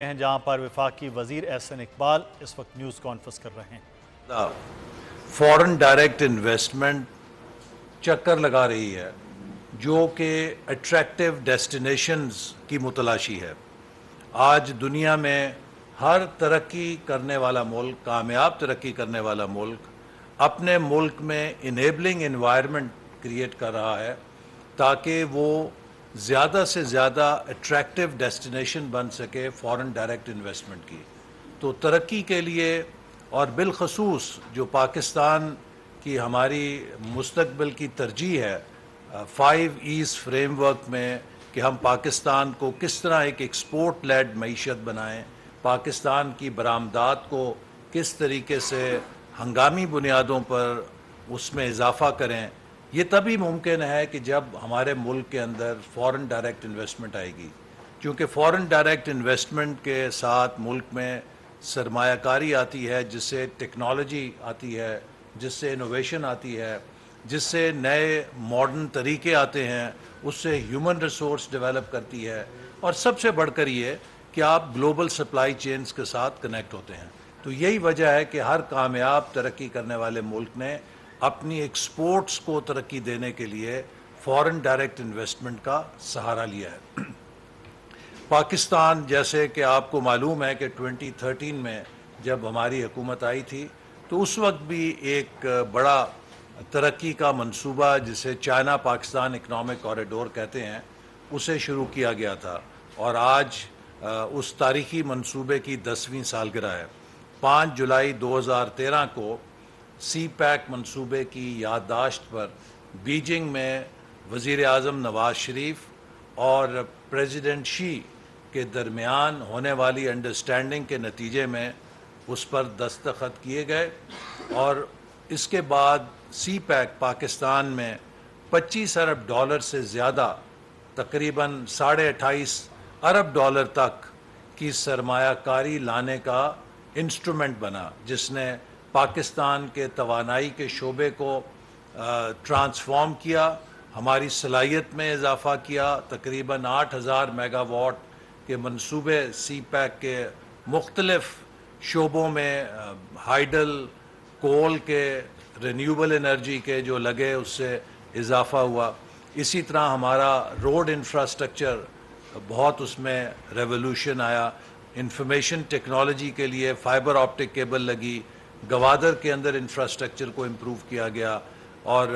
ہیں جہاں پر وفاقی وزیر احسن اقبال اس وقت نیوز کانفرنس کر رہے ہیں۔ فورن ڈائریکٹ انویسٹمنٹ چکر لگا رہی ہے جو کہ اٹریکٹیو ڈیسٹینیشنز کی متلاشی ہے۔ آج دنیا میں ہر ترقی کرنے والا ملک، کامیاب ترقی کرنے والا ملک اپنے ملک میں انیبلنگ انوائرمنٹ کریٹ کر رہا ہے تاکہ وہ زیادہ سے زیادہ اٹریکٹیو ڈیسٹینیشن بن سکے فورن ڈائریکٹ انویسٹمنٹ کی۔ تو ترقی کے لیے اور بالخصوص جو پاکستان کی ہماری مستقبل کی ترجیح ہے 5 ایز فریم ورک میں کہ ہم پاکستان کو کس طرح ایک ایکسپورٹ لیڈ معیشت بنائیں، پاکستان کی برآمدات کو کس طریقے سے ہنگامی بنیادوں پر اس میں اضافہ کریں، یہ تبھی ممکن ہے کہ جب ہمارے ملک کے اندر فورن ڈائریکٹ انویسٹمنٹ آئے گی، کیونکہ فورن ڈائریکٹ انویسٹمنٹ کے ساتھ ملک میں سرمایہ کاری آتی ہے، جس سے ٹیکنالوجی آتی ہے، جس سے انوویشن آتی ہے، جس سے نئے ماڈرن طریقے آتے ہیں، اس سے ہیومن ریسورس ڈیولپ کرتی ہے، اور سب سے بڑھ کر یہ کہ آپ گلوبل سپلائی چینز کے ساتھ کنیکٹ ہوتے ہیں۔ تو یہی وجہ ہے کہ ہر کامیاب ترقی کرنے والے ملک نے اپنی ایکسپورٹس کو ترقی دینے کے لیے فورن ڈائریکٹ انویسٹمنٹ کا سہارا لیا ہے۔ پاکستان، جیسے کہ آپ کو معلوم ہے کہ 2013 میں جب ہماری حکومت آئی تھی تو اس وقت بھی ایک بڑا ترقی کا منصوبہ جسے چائنا پاکستان اکنامک کوریڈور کہتے ہیں اسے شروع کیا گیا تھا، اور آج اس تاریخی منصوبے کی 10ویں سالگرہ ہے۔ 5 جولائی 2013 کو سی پیک منصوبے کی یادداشت پر بیجنگ میں وزیر اعظم نواز شریف اور پریزیڈنٹ شی کے درمیان ہونے والی انڈرسٹینڈنگ کے نتیجے میں اس پر دستخط کیے گئے، اور اس کے بعد سی پیک پاکستان میں $25 ارب سے زیادہ، تقریباً $28.5 ارب تک کی سرمایہ کاری لانے کا انسٹرومنٹ بنا، جس نے پاکستان کے توانائی کے شعبے کو ٹرانسفارم کیا، ہماری صلاحیت میں اضافہ کیا۔ تقریباً 8000 میگا واٹ کے منصوبے سی پیک کے مختلف شعبوں میں، ہائیڈل، کول کے، رینیوبل انرجی کے جو لگے اس سے اضافہ ہوا۔ اسی طرح ہمارا روڈ انفراسٹرکچر بہت اس میں ریولوشن آیا، انفارمیشن ٹیکنالوجی کے لیے فائبر آپٹک کیبل لگی، گوادر کے اندر انفراسٹرکچر کو امپروو کیا گیا، اور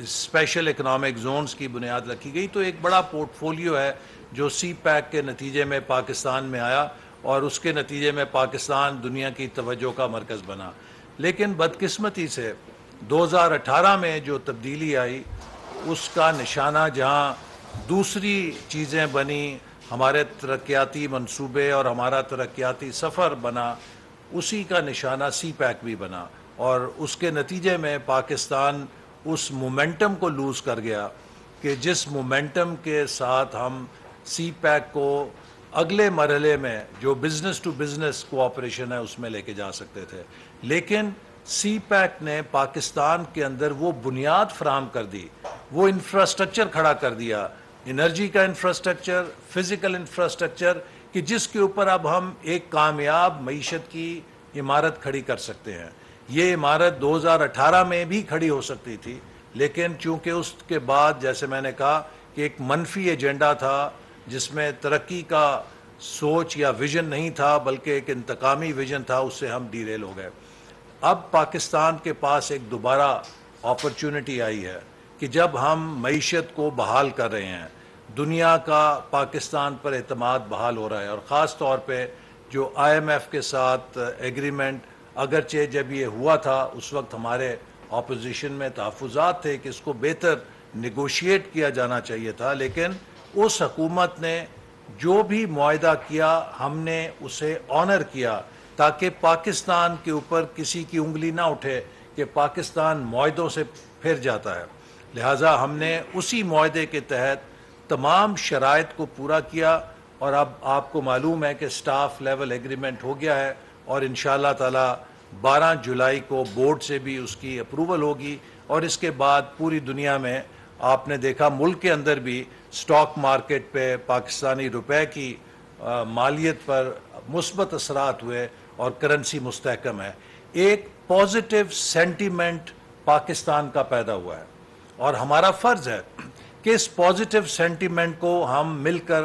اسپیشل اکنامک زونز کی بنیاد رکھی گئی۔ تو ایک بڑا پورٹ فولیو ہے جو سی پیک کے نتیجے میں پاکستان میں آیا، اور اس کے نتیجے میں پاکستان دنیا کی توجہ کا مرکز بنا۔ لیکن بدقسمتی سے 2018 میں جو تبدیلی آئی اس کا نشانہ جہاں دوسری چیزیں بنی، ہمارے ترقیاتی منصوبے اور ہمارا ترقیاتی سفر بنا، اسی کا نشانہ سی پیک بھی بنا، اور اس کے نتیجے میں پاکستان اس مومنٹم کو لوز کر گیا کہ جس مومنٹم کے ساتھ ہم سی پیک کو اگلے مرحلے میں جو بزنس ٹو بزنس کوآپریشن ہے اس میں لے کے جا سکتے تھے۔ لیکن سی پیک نے پاکستان کے اندر وہ بنیاد فراہم کر دی، وہ انفراسٹرکچر کھڑا کر دیا، انرجی کا انفراسٹرکچر، فزیکل انفراسٹرکچر، کہ جس کے اوپر اب ہم ایک کامیاب معیشت کی عمارت کھڑی کر سکتے ہیں۔ یہ عمارت 2018 میں بھی کھڑی ہو سکتی تھی، لیکن چونکہ اس کے بعد جیسے میں نے کہا کہ ایک منفی ایجنڈا تھا جس میں ترقی کا سوچ یا ویژن نہیں تھا بلکہ ایک انتقامی ویژن تھا، اس سے ہم ڈیریل ہو گئے۔ اب پاکستان کے پاس ایک دوبارہ اپرچونٹی آئی ہے کہ جب ہم معیشت کو بحال کر رہے ہیں، دنیا کا پاکستان پر اعتماد بحال ہو رہا ہے، اور خاص طور پہ جو IMF کے ساتھ ایگریمنٹ، اگرچہ جب یہ ہوا تھا اس وقت ہمارے اپوزیشن میں تحفظات تھے کہ اس کو بہتر نیگوشیٹ کیا جانا چاہیے تھا، لیکن اس حکومت نے جو بھی معاہدہ کیا ہم نے اسے آنر کیا تاکہ پاکستان کے اوپر کسی کی انگلی نہ اٹھے کہ پاکستان معاہدوں سے پھر جاتا ہے۔ لہٰذا ہم نے اسی معاہدے کے تحت تمام شرائط کو پورا کیا، اور اب آپ کو معلوم ہے کہ سٹاف لیول ایگریمنٹ ہو گیا ہے، اور انشاءاللہ تعالی 12 جولائی کو بورڈ سے بھی اس کی اپروول ہوگی، اور اس کے بعد پوری دنیا میں آپ نے دیکھا ملک کے اندر بھی سٹاک مارکیٹ پہ پاکستانی روپے کی مالیت پر مثبت اثرات ہوئے اور کرنسی مستحکم ہے. ایک پازیٹیو سینٹیمنٹ پاکستان کا پیدا ہوا ہے اور ہمارا فرض ہے کہ اس پازیٹیو سینٹیمنٹ کو ہم مل کر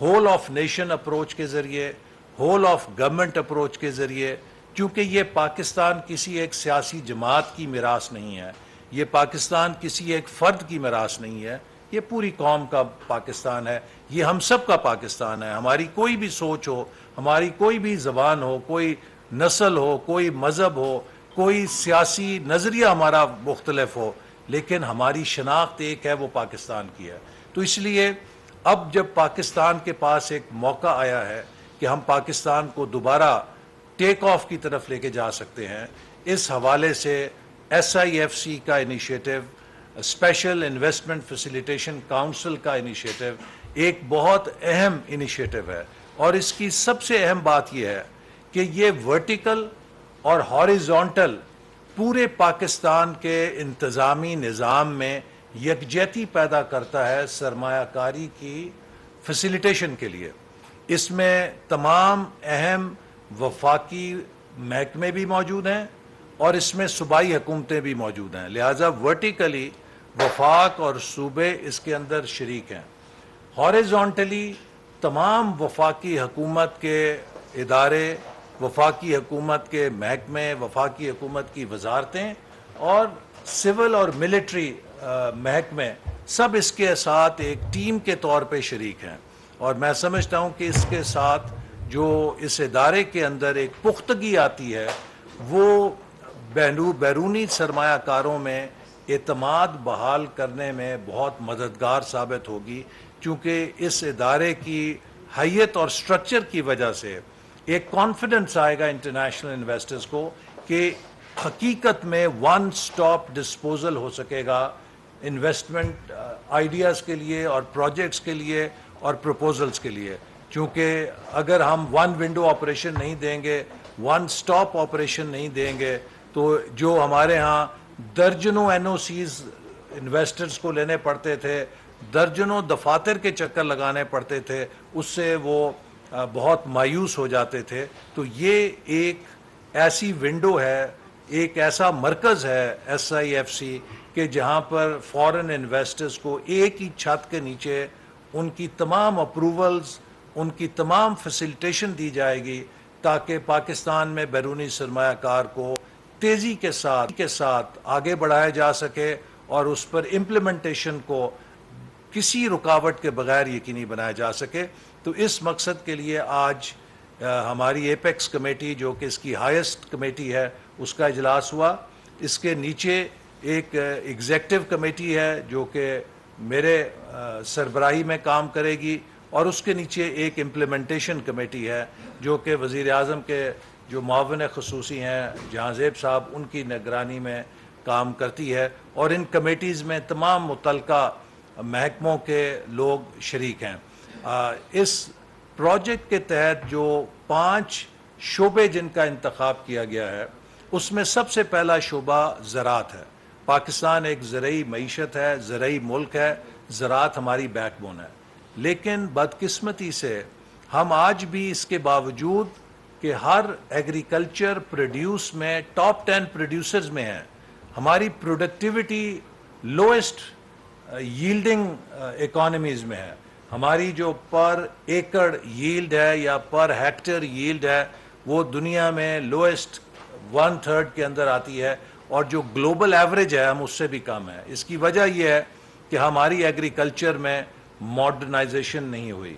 ہول آف نیشن اپروچ کے ذریعے, ہول آف گورنمنٹ اپروچ کے ذریعے, کیونکہ یہ پاکستان کسی ایک سیاسی جماعت کی میراث نہیں ہے, یہ پاکستان کسی ایک فرد کی میراث نہیں ہے, یہ پوری قوم کا پاکستان ہے, یہ ہم سب کا پاکستان ہے. ہماری کوئی بھی سوچ ہو, ہماری کوئی بھی زبان ہو, کوئی نسل ہو, کوئی مذہب ہو, کوئی سیاسی نظریہ ہمارا مختلف ہو, لیکن ہماری شناخت ایک ہے, وہ پاکستان کی ہے. تو اس لیے اب جب پاکستان کے پاس ایک موقع آیا ہے کہ ہم پاکستان کو دوبارہ ٹیک آف کی طرف لے کے جا سکتے ہیں, اس حوالے سے SIFC کا initiative, special investment facilitation council کا انیشیٹو ایک بہت اہم انیشیٹو ہے. اور اس کی سب سے اہم بات یہ ہے کہ یہ ورٹیکل اور ہاریزونٹل پورے پاکستان کے انتظامی نظام میں یکجہتی پیدا کرتا ہے سرمایہ کاری کی فیسیلیٹیشن کے لیے. اس میں تمام اہم وفاقی محکمے بھی موجود ہیں اور اس میں صوبائی حکومتیں بھی موجود ہیں, لہٰذا ورٹیکلی وفاق اور صوبے اس کے اندر شریک ہیں. ہاریزونٹلی تمام وفاقی حکومت کے ادارے, وفاقی حکومت کے محکمے, وفاقی حکومت کی وزارتیں اور سول اور ملٹری محکمے سب اس کے ساتھ ایک ٹیم کے طور پہ شریک ہیں. اور میں سمجھتا ہوں کہ اس کے ساتھ جو اس ادارے کے اندر ایک پختگی آتی ہے وہ بیرونی سرمایہ کاروں میں اعتماد بحال کرنے میں بہت مددگار ثابت ہوگی, کیونکہ اس ادارے کی حیت اور سٹرکچر کی وجہ سے ایک کانفیڈنس آئے گا انٹرنیشنل انویسٹرز کو کہ حقیقت میں ون سٹاپ ڈسپوزل ہو سکے گا انویسٹمنٹ آئیڈیاز کے لیے اور پروجیکٹس کے لیے اور پروپوزلز کے لیے. کیونکہ اگر ہم ون ونڈو آپریشن نہیں دیں گے, ون سٹاپ آپریشن نہیں دیں گے, تو جو ہمارے ہاں درجنوں NOCs انویسٹرز کو لینے پڑتے تھے, درجنوں دفاتر کے چکر لگانے پڑتے تھے, اس سے وہ بہت مایوس ہو جاتے تھے. تو یہ ایک ایسی ونڈو ہے, ایک ایسا مرکز ہے SIFC کہ جہاں پر فورن انویسٹرز کو ایک ہی چھت کے نیچے ان کی تمام اپروولز, ان کی تمام فیسیلیٹیشن دی جائے گی تاکہ پاکستان میں بیرونی سرمایہ کار کو تیزی کے ساتھ آگے بڑھایا جا سکے اور اس پر امپلیمنٹیشن کو کسی رکاوٹ کے بغیر یقینی بنایا جا سکے. تو اس مقصد کے لیے آج ہماری ایپیکس کمیٹی, جو کہ اس کی ہائیسٹ کمیٹی ہے, اس کا اجلاس ہوا. اس کے نیچے ایک ایگزیکٹو کمیٹی ہے جو کہ میرے سربراہی میں کام کرے گی, اور اس کے نیچے ایک امپلیمنٹیشن کمیٹی ہے جو کہ وزیر اعظم کے جو معاون خصوصی ہیں جہاں زیب صاحب, ان کی نگرانی میں کام کرتی ہے. اور ان کمیٹیز میں تمام متعلقہ محکموں کے لوگ شریک ہیں. اس پروجیکٹ کے تحت جو 5 شعبے جن کا انتخاب کیا گیا ہے, اس میں سب سے پہلا شعبہ زراعت ہے. پاکستان ایک زرعی معیشت ہے, زرعی ملک ہے, زراعت ہماری بیک بون ہے. لیکن بدقسمتی سے ہم آج بھی اس کے باوجود کہ ہر ایگریکلچر پروڈیوس میں ٹاپ 10 پروڈیوسرز میں ہیں, ہماری پروڈکٹیوٹی لوئسٹ ییلڈنگ اکانومیز میں ہے. ہماری جو پر ایکڑ ییلڈ ہے یا پر ہیکٹر ییلڈ ہے وہ دنیا میں لوئسٹ 1/3 کے اندر آتی ہے, اور جو گلوبل ایوریج ہے ہم اس سے بھی کم ہے. اس کی وجہ یہ ہے کہ ہماری ایگریکلچر میں ماڈرنائزیشن نہیں ہوئی,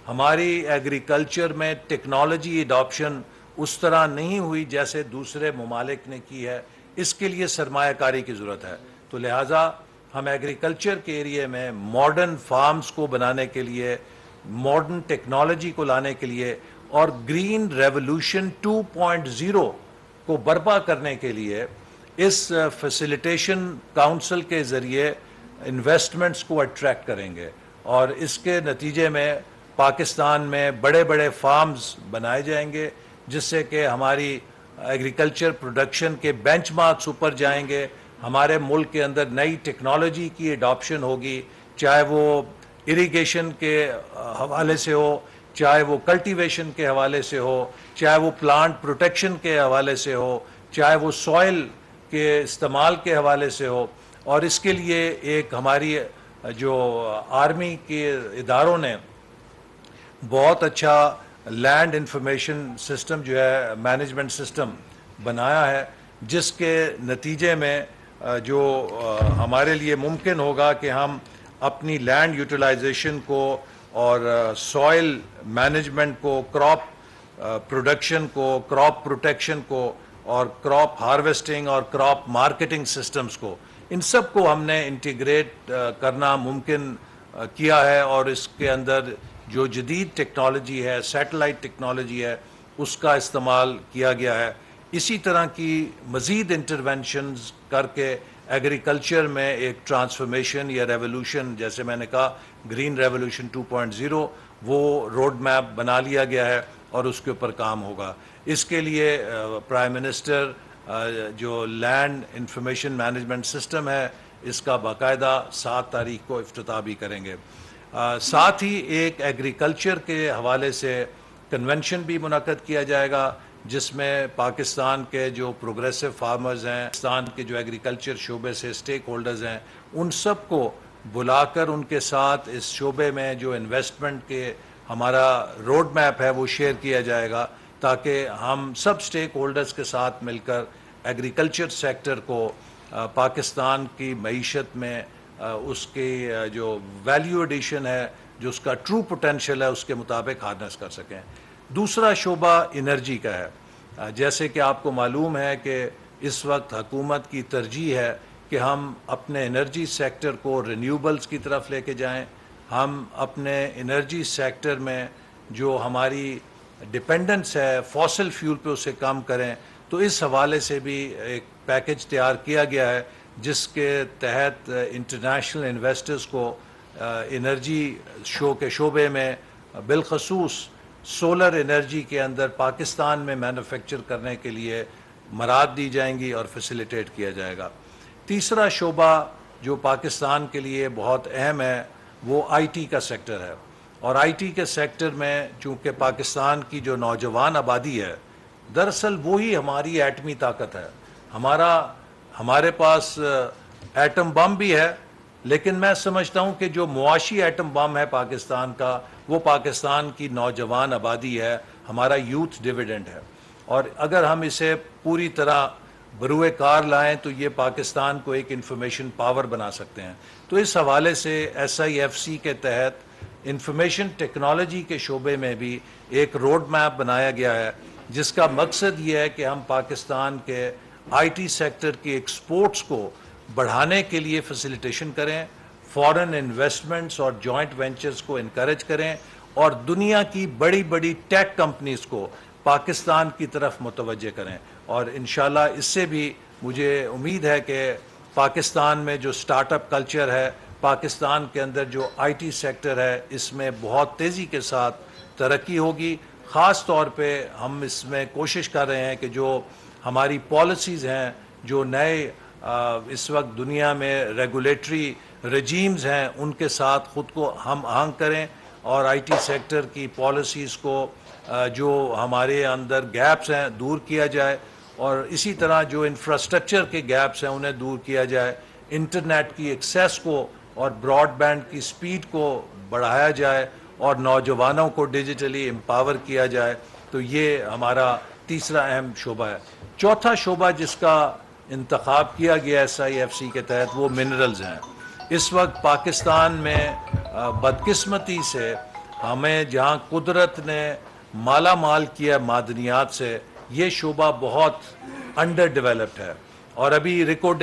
ہماری ایگریکلچر میں ٹیکنالوجی ایڈاپشن اس طرح نہیں ہوئی جیسے دوسرے ممالک نے کی ہے. اس کے لیے سرمایہ کاری کی ضرورت ہے. تو لہٰذا ہم ایگریکلچر کے ایریے میں ماڈرن فارمز کو بنانے کے لیے, ماڈرن ٹیکنالوجی کو لانے کے لیے اور گرین ریولوشن 2.0 کو برپا کرنے کے لیے اس فیسیلیٹیشن کاؤنسل کے ذریعے انویسٹمنٹس کو اٹریکٹ کریں گے, اور اس کے نتیجے میں پاکستان میں بڑے بڑے فارمز بنائے جائیں گے جس سے کہ ہماری ایگریکلچر پروڈکشن کے بینچ مارکس اوپر جائیں گے. ہمارے ملک کے اندر نئی ٹیکنالوجی کی ایڈاپشن ہوگی, چاہے وہ اریگیشن کے حوالے سے ہو چاہے وہ کلٹیویشن کے حوالے سے ہو، چاہے وہ پلانٹ پروٹیکشن کے حوالے سے ہو، چاہے وہ سوئل کے استعمال کے حوالے سے ہو. اور اس کے لیے ایک ہماری جو آرمی کے اداروں نے بہت اچھا لینڈ انفارمیشن سسٹم جو ہے مینجمنٹ سسٹم بنایا ہے، جس کے نتیجے میں جو ہمارے لیے ممکن ہوگا کہ ہم اپنی لینڈ یوٹیلائزیشن کو اور سوئل مینجمنٹ کو، کراپ پروڈکشن کو، کراپ پروٹیکشن کو، اور کراپ ہارویسٹنگ اور کراپ مارکیٹنگ سسٹمز کو، ان سب کو ہم نے انٹیگریٹ کرنا ممکن کیا ہے. اور اس کے اندر جو جدید ٹیکنالوجی ہے، سیٹلائٹ ٹیکنالوجی ہے، اس کا استعمال کیا گیا ہے. اسی طرح کی مزید انٹرونشنز کر کے ایگریکلچر میں ایک ٹرانسفارمیشن یا ریولوشن، جیسے میں نے کہا گرین ریولوشن 2.0، وہ روڈ میپ بنا لیا گیا ہے اور اس کے اوپر کام ہوگا. اس کے لیے پرائم منسٹر جو لینڈ انفارمیشن مینجمنٹ سسٹم ہے، اس کا باقاعدہ 7 تاریخ کو افتتاح بھی کریں گے. ساتھ ہی ایک ایگریکلچر کے حوالے سے کنونشن بھی منعقد کیا جائے گا، جس میں پاکستان کے جو پروگریسو فارمرز ہیں، پاکستان کے جو ایگریکلچر شعبے سے سٹیک ہولڈرز ہیں، ان سب کو بلا کر ان کے ساتھ اس شعبے میں جو انویسٹمنٹ کے ہمارا روڈ میپ ہے وہ شیئر کیا جائے گا، تاکہ ہم سب سٹیک ہولڈرز کے ساتھ مل کر ایگریکلچر سیکٹر کو پاکستان کی معیشت میں اس کی جو ویلیو ایڈیشن ہے، جو اس کا ٹرو پوٹینشیل ہے، اس کے مطابق ہارنس کر سکیں. دوسرا شعبہ انرجی کا ہے. جیسے کہ آپ کو معلوم ہے کہ اس وقت حکومت کی ترجیح ہے کہ ہم اپنے انرجی سیکٹر کو رینیوبلز کی طرف لے کے جائیں. ہم اپنے انرجی سیکٹر میں جو ہماری ڈپینڈنس ہے فاسل فیول پہ، اسے کم کریں. تو اس حوالے سے بھی ایک پیکج تیار کیا گیا ہے، جس کے تحت انٹرنیشنل انویسٹرز کو انرجی کے شعبے میں، بالخصوص سولر انرجی کے اندر پاکستان میں مینوفیکچر کرنے کے لیے مراعات دی جائیں گی اور فیسیلیٹیٹ کیا جائے گا. تیسرا شعبہ جو پاکستان کے لیے بہت اہم ہے وہ آئی ٹی کا سیکٹر ہے. اور آئی ٹی کے سیکٹر میں چونکہ پاکستان کی جو نوجوان آبادی ہے، دراصل وہی ہماری ایٹمی طاقت ہے. ہمارے پاس ایٹم بم بھی ہے، لیکن میں سمجھتا ہوں کہ جو معاشی ایٹم بم ہے پاکستان کا، وہ پاکستان کی نوجوان آبادی ہے، ہمارا یوتھ ڈیویڈنڈ ہے. اور اگر ہم اسے پوری طرح بروئے کار لائیں تو یہ پاکستان کو ایک انفارمیشن پاور بنا سکتے ہیں. تو اس حوالے سے SIFC کے تحت انفارمیشن ٹیکنالوجی کے شعبے میں بھی ایک روڈ میپ بنایا گیا ہے، جس کا مقصد یہ ہے کہ ہم پاکستان کے آئی ٹی سیکٹر کی ایکسپورٹس کو بڑھانے کے لیے فیسیلیٹیشن کریں، فورن انویسٹمنٹس اور جوائنٹ وینچرز کو انکریج کریں، اور دنیا کی بڑی بڑی ٹیک کمپنیز کو پاکستان کی طرف متوجہ کریں. اور انشاءاللہ اس سے بھی مجھے امید ہے کہ پاکستان میں جو سٹارٹ اپ کلچر ہے، پاکستان کے اندر جو آئی ٹی سیکٹر ہے، اس میں بہت تیزی کے ساتھ ترقی ہوگی. خاص طور پہ ہم اس میں کوشش کر رہے ہیں کہ جو ہماری پالیسیز ہیں، جو نئے اس وقت دنیا میں ریگولیٹری رجیمز ہیں، ان کے ساتھ خود کو ہم آہنگ کریں اور آئی ٹی سیکٹر کی پالیسیز کو جو ہمارے اندر گیپس ہیں دور کیا جائے، اور اسی طرح جو انفراسٹرکچر کے گیپس ہیں انہیں دور کیا جائے. انٹرنیٹ کی ایکسیس کو اور براڈ بینڈ کی سپیڈ کو بڑھایا جائے اور نوجوانوں کو ڈیجیٹلی امپاور کیا جائے. تو یہ ہمارا تیسرا اہم شعبہ ہے. چوتھا شعبہ جس کا انتخاب کیا گیا SIFC کے تحت وہ منرلز ہیں. اس وقت پاکستان میں بدقسمتی سے ہمیں جہاں قدرت نے مالا مال کیا معدنیات سے، یہ شعبہ بہت انڈر ڈیولپڈ ہے. اور ابھی ریکارڈ